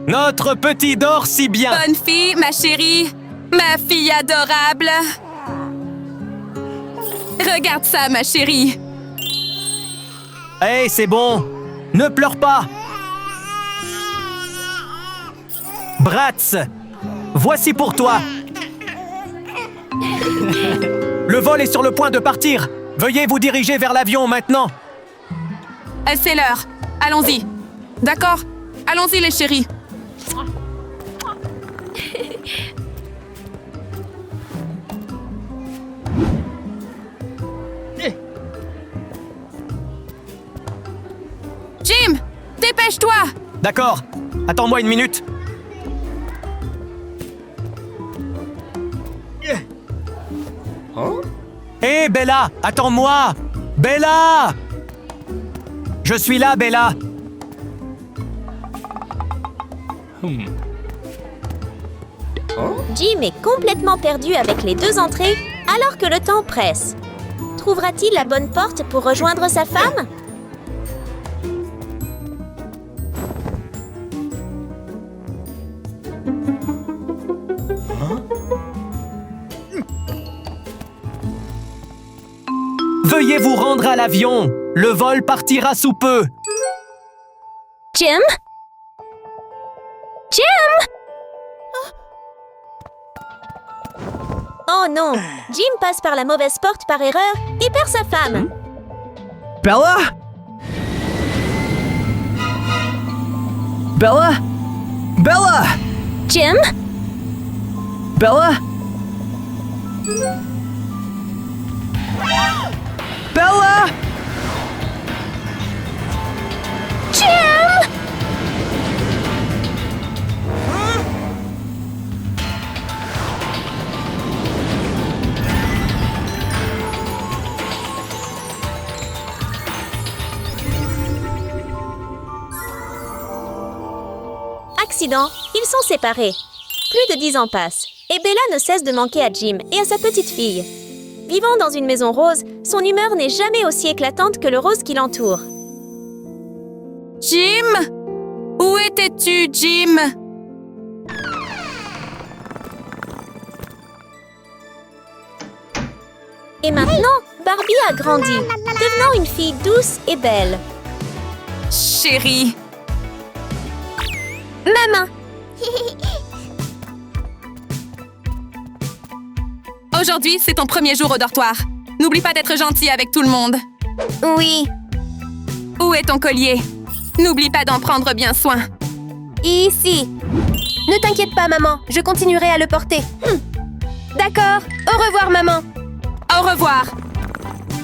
Notre petit dort si bien. Bonne fille, ma chérie. Ma fille adorable. Regarde ça, ma chérie. Hey, c'est bon. Ne pleure pas. Bratz, voici pour toi. Le vol est sur le point de partir. Veuillez vous diriger vers l'avion maintenant. C'est l'heure. Allons-y. D'accord? Allons-y, les chéris. Jim, dépêche-toi! D'accord. Attends-moi une minute. Hé, Bella, attends-moi! Bella! Je suis là, Bella! Jim est complètement perdu avec les deux entrées alors que le temps presse. Trouvera-t-il la bonne porte pour rejoindre sa femme? Veuillez vous rendre à l'avion! Le vol partira sous peu! Jim? Jim? Oh non! Jim passe par la mauvaise porte par erreur et perd sa femme. Bella? Bella? Bella? Jim? Bella? Bella? Jim? Accident, ils sont séparés. Plus de 10 ans passent, et Bella ne cesse de manquer à Jim et à sa petite fille. Vivant dans une maison rose, son humeur n'est jamais aussi éclatante que le rose qui l'entoure. Jim? Où étais-tu, Jim? Et maintenant, Barbie a grandi, devenant une fille douce et belle. Chérie. Maman! Aujourd'hui, c'est ton premier jour au dortoir. N'oublie pas d'être gentil avec tout le monde. Oui. Où est ton collier? N'oublie pas d'en prendre bien soin. Ici. Ne t'inquiète pas, maman. Je continuerai à le porter. D'accord. Au revoir, maman. Au revoir.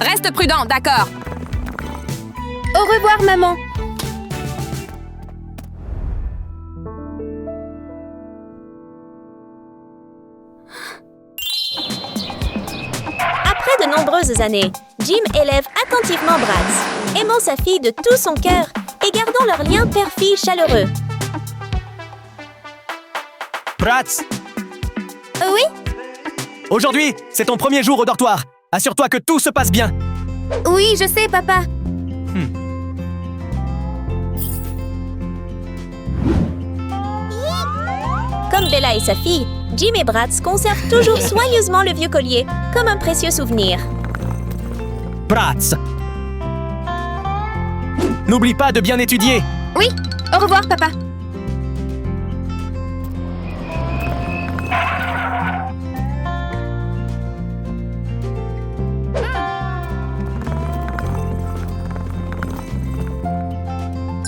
Reste prudent, d'accord? Au revoir, maman. Après de nombreuses années, Jim élève attentivement Bratz, aimant sa fille de tout son cœur et gardant leur lien père-fille chaleureux. Bratz, Oui? aujourd'hui, c'est ton premier jour au dortoir. Assure-toi que tout se passe bien. Oui, je sais, papa. Comme Bella et sa fille, Jim et Bratz conservent toujours soigneusement le vieux collier comme un précieux souvenir. Bratz. N'oublie pas de bien étudier. Oui, au revoir, papa.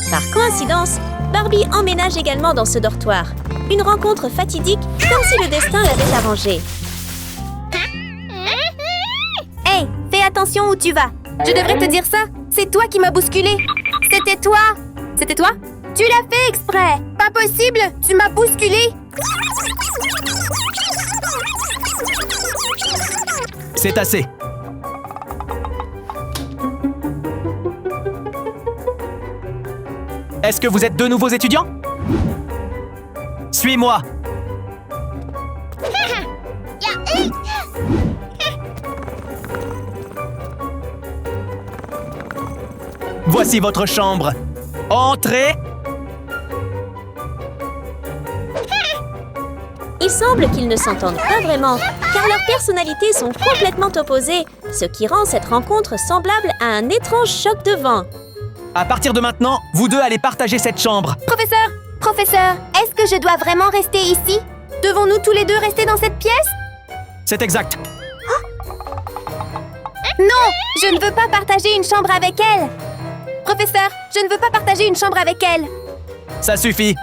Par coïncidence, Barbie emménage également dans ce dortoir. Une rencontre fatidique, comme si le destin l'avait arrangé. Hey, fais attention où tu vas. Je devrais te dire ça. C'est toi qui m'as bousculé. C'était toi. C'était toi? Tu l'as fait exprès. Pas possible, tu m'as bousculé. C'est assez. Est-ce que vous êtes de nouveaux étudiants? Suis-moi. Voici votre chambre. Entrez. Il semble qu'ils ne s'entendent pas vraiment, car leurs personnalités sont complètement opposées, ce qui rend cette rencontre semblable à un étrange choc de vent. À partir de maintenant, vous deux allez partager cette chambre. Professeur, est-ce que je dois vraiment rester ici? Devons-nous tous les deux rester dans cette pièce? C'est exact. Non, je ne veux pas partager une chambre avec elle. Professeur, je ne veux pas partager une chambre avec elle. Ça suffit.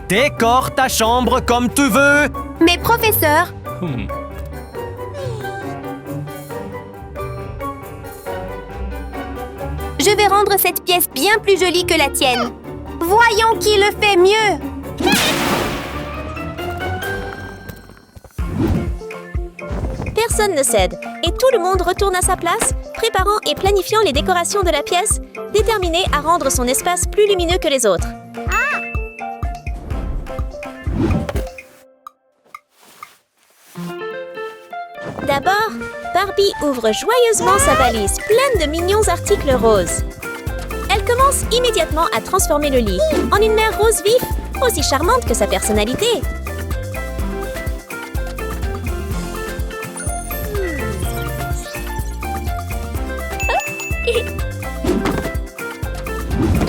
Décore ta chambre comme tu veux. Mais professeur, je vais rendre cette pièce bien plus jolie que la tienne. Voyons qui le fait mieux. Personne ne cède, et tout le monde retourne à sa place, préparant et planifiant les décorations de la pièce, déterminé à rendre son espace plus lumineux que les autres. D'abord, Barbie ouvre joyeusement sa valise pleine de mignons articles roses. Elle commence immédiatement à transformer le lit en une mer rose vif, aussi charmante que sa personnalité.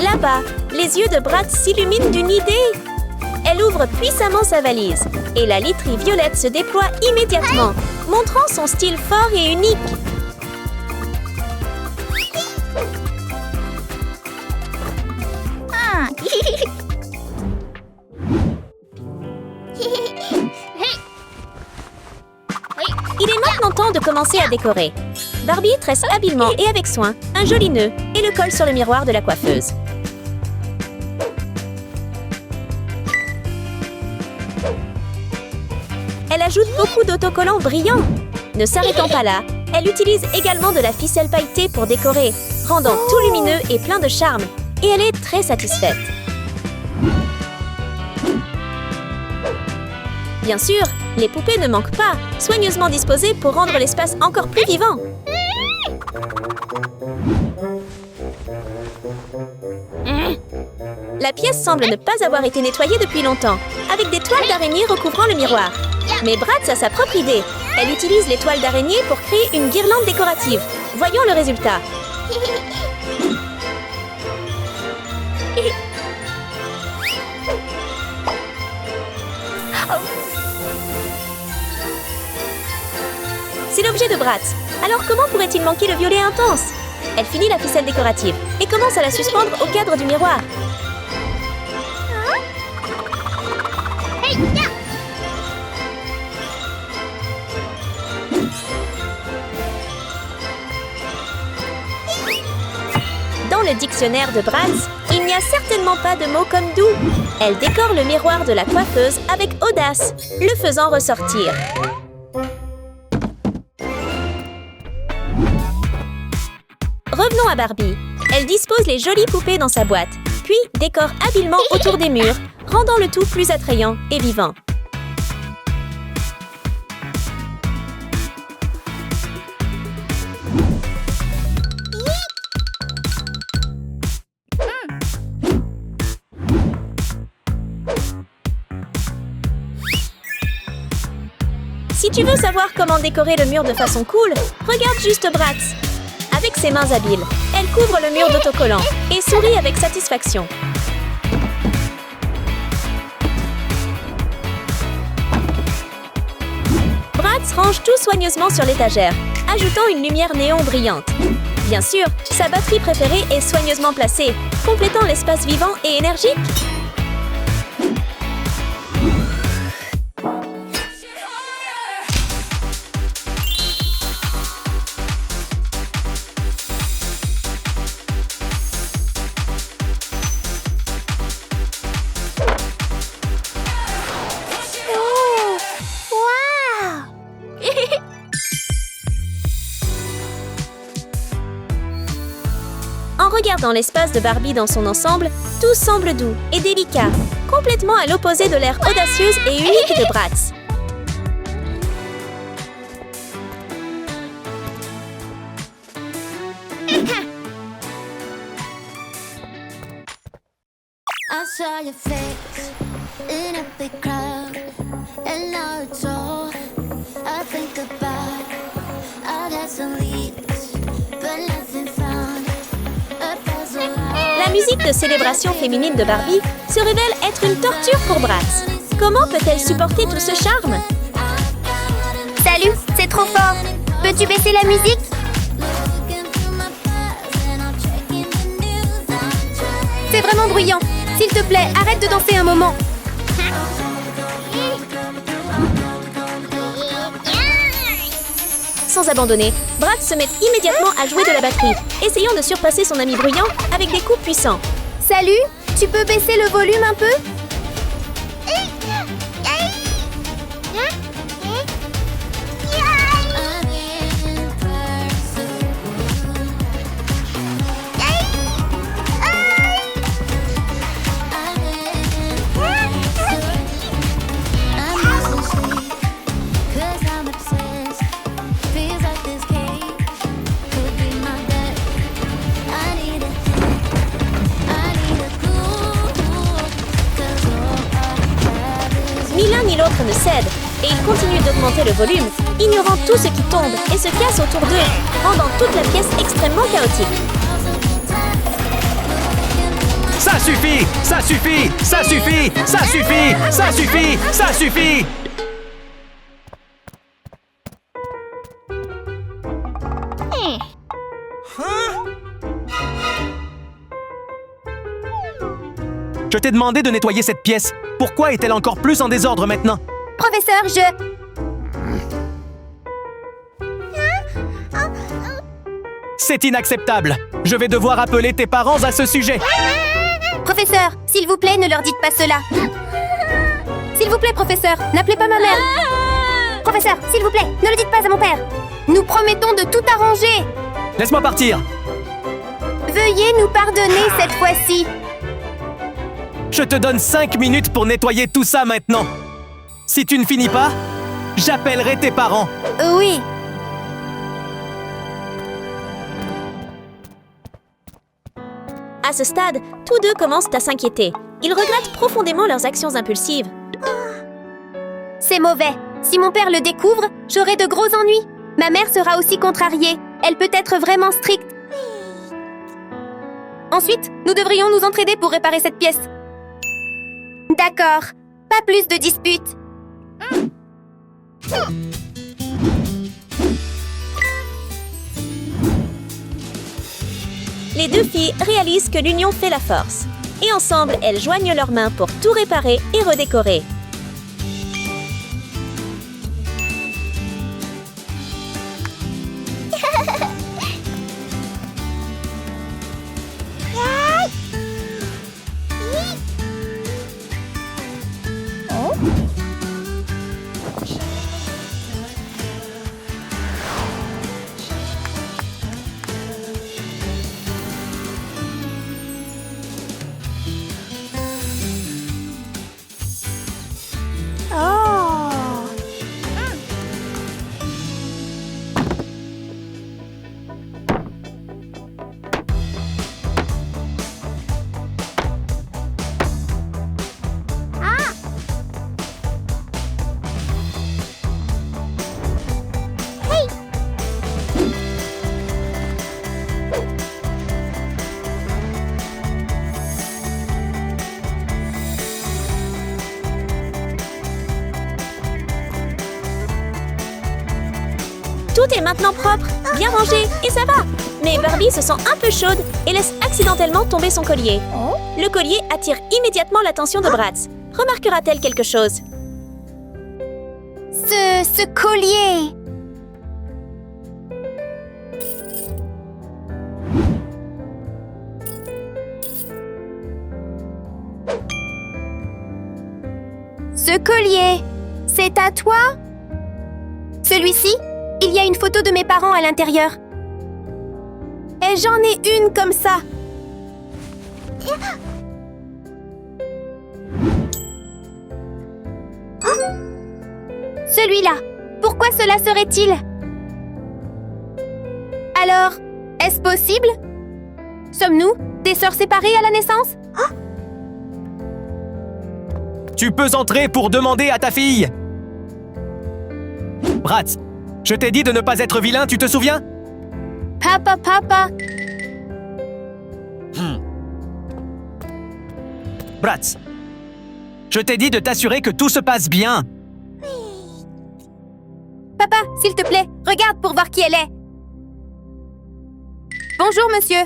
Là-bas, les yeux de Bratz s'illuminent d'une idée. Elle ouvre puissamment sa valise et la literie violette se déploie immédiatement, montrant son style fort et unique. Il est maintenant temps de commencer à décorer. Barbie tresse habilement et avec soin un joli nœud et le colle sur le miroir de la coiffeuse. Elle ajoute beaucoup d'autocollants brillants. Ne s'arrêtant pas là, elle utilise également de la ficelle pailletée pour décorer, rendant tout lumineux et plein de charme. Et elle est très satisfaite. Bien sûr, les poupées ne manquent pas, soigneusement disposées pour rendre l'espace encore plus vivant. La pièce semble ne pas avoir été nettoyée depuis longtemps, avec des toiles d'araignée recouvrant le miroir. Mais Bratz a sa propre idée. Elle utilise les toiles d'araignée pour créer une guirlande décorative. Voyons le résultat. C'est l'objet de Bratz. Alors comment pourrait-il manquer le violet intense? Elle finit la ficelle décorative et commence à la suspendre au cadre du miroir. Dans le dictionnaire de Bratz, il n'y a certainement pas de mot comme doux. Elle décore le miroir de la coiffeuse avec audace, le faisant ressortir. Revenons à Barbie. Elle dispose les jolies poupées dans sa boîte, puis décore habilement autour des murs, rendant le tout plus attrayant et vivant. Si tu veux savoir comment décorer le mur de façon cool, regarde juste Bratz. Avec ses mains habiles, elle couvre le mur d'autocollants et sourit avec satisfaction. Bratz range tout soigneusement sur l'étagère, ajoutant une lumière néon brillante. Bien sûr, sa batterie préférée est soigneusement placée, complétant l'espace vivant et énergique. En regardant l'espace de Barbie dans son ensemble, tout semble doux et délicat, complètement à l'opposé de l'air audacieuse et unique de Bratz. I saw your face in a big crowd, and now it's all I think about. I've had some leads, but nothing found. A puzzle. La musique de célébration féminine de Barbie se révèle être une torture pour Bratz. Comment peut-elle supporter tout ce charme? Salut, c'est trop fort. Peux-tu baisser la musique? C'est vraiment bruyant. S'il te plaît, arrête de danser un moment. Sans abandonner, Bratz se met immédiatement à jouer de la batterie, essayant de surpasser son ami bruyant avec des coups puissants. Salut, tu peux baisser le volume un peu? Ni l'un ni l'autre ne cède, et ils continuent d'augmenter le volume, ignorant tout ce qui tombe et se casse autour d'eux, rendant toute la pièce extrêmement chaotique. Ça suffit! Ça suffit! Ça suffit! Ça suffit! Ça suffit! Ça suffit! Je t'ai demandé de nettoyer cette pièce. Pourquoi est-elle encore plus en désordre maintenant? Professeur, C'est inacceptable. Je vais devoir appeler tes parents à ce sujet. Professeur, s'il vous plaît, ne leur dites pas cela. S'il vous plaît, professeur, n'appelez pas ma mère. Professeur, s'il vous plaît, ne le dites pas à mon père. Nous promettons de tout arranger. Laisse-moi partir. Veuillez nous pardonner cette fois-ci. Je te donne 5 minutes pour nettoyer tout ça maintenant. Si tu ne finis pas, j'appellerai tes parents. Oui. À ce stade, tous deux commencent à s'inquiéter. Ils regrettent profondément leurs actions impulsives. C'est mauvais. Si mon père le découvre, j'aurai de gros ennuis. Ma mère sera aussi contrariée. Elle peut être vraiment stricte. Ensuite, nous devrions nous entraider pour réparer cette pièce. D'accord. Pas plus de disputes. Les deux filles réalisent que l'union fait la force. Et ensemble, elles joignent leurs mains pour tout réparer et redécorer. Tout est maintenant propre, bien rangé, et ça va. Mais Barbie se sent un peu chaude et laisse accidentellement tomber son collier. Le collier attire immédiatement l'attention de Bratz. Remarquera-t-elle quelque chose? Ce collier. Ce collier, c'est à toi? Celui-ci? Il y a une photo de mes parents à l'intérieur. Et j'en ai une comme ça. Celui-là. Pourquoi cela serait-il? Alors, est-ce possible? Sommes-nous des sœurs séparées à la naissance? Tu peux entrer pour demander à ta fille. Bratz, je t'ai dit de ne pas être vilain, tu te souviens? Papa. Bratz, je t'ai dit de t'assurer que tout se passe bien. Papa, s'il te plaît, regarde pour voir qui elle est. Bonjour, monsieur.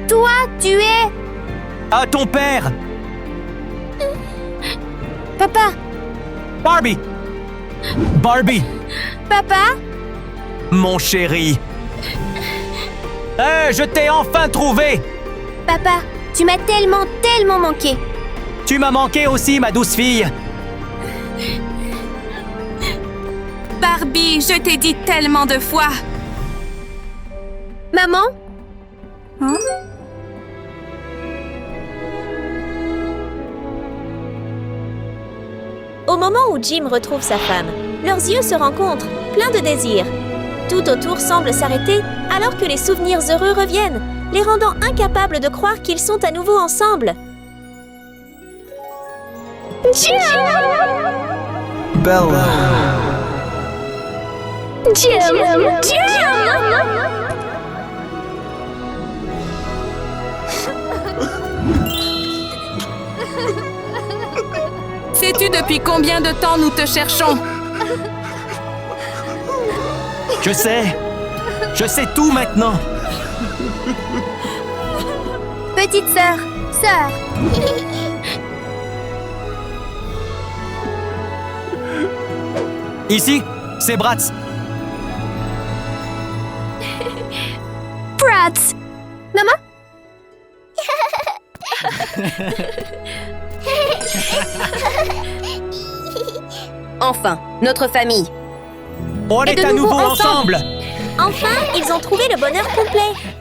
Toi, tu es... À ton père! Papa, Barbie! Barbie! papa, Mon chéri! Je t'ai enfin trouvé! papa, tu m'as tellement manqué. Tu m'as manqué aussi, ma douce fille! Barbie, je t'ai dit tellement de fois. Maman? Au moment où Jim retrouve sa femme, leurs yeux se rencontrent, pleins de désir. Tout autour semble s'arrêter alors que les souvenirs heureux reviennent, les rendant incapables de croire qu'ils sont à nouveau ensemble. Bella. Sais-tu depuis combien de temps nous te cherchons? Je sais tout maintenant! Petite sœur. Ici, c'est Bratz. Bratz. Maman? Enfin, notre famille. On est de à nouveau nouveau ensemble. ensemble! Enfin, ils ont trouvé le bonheur complet.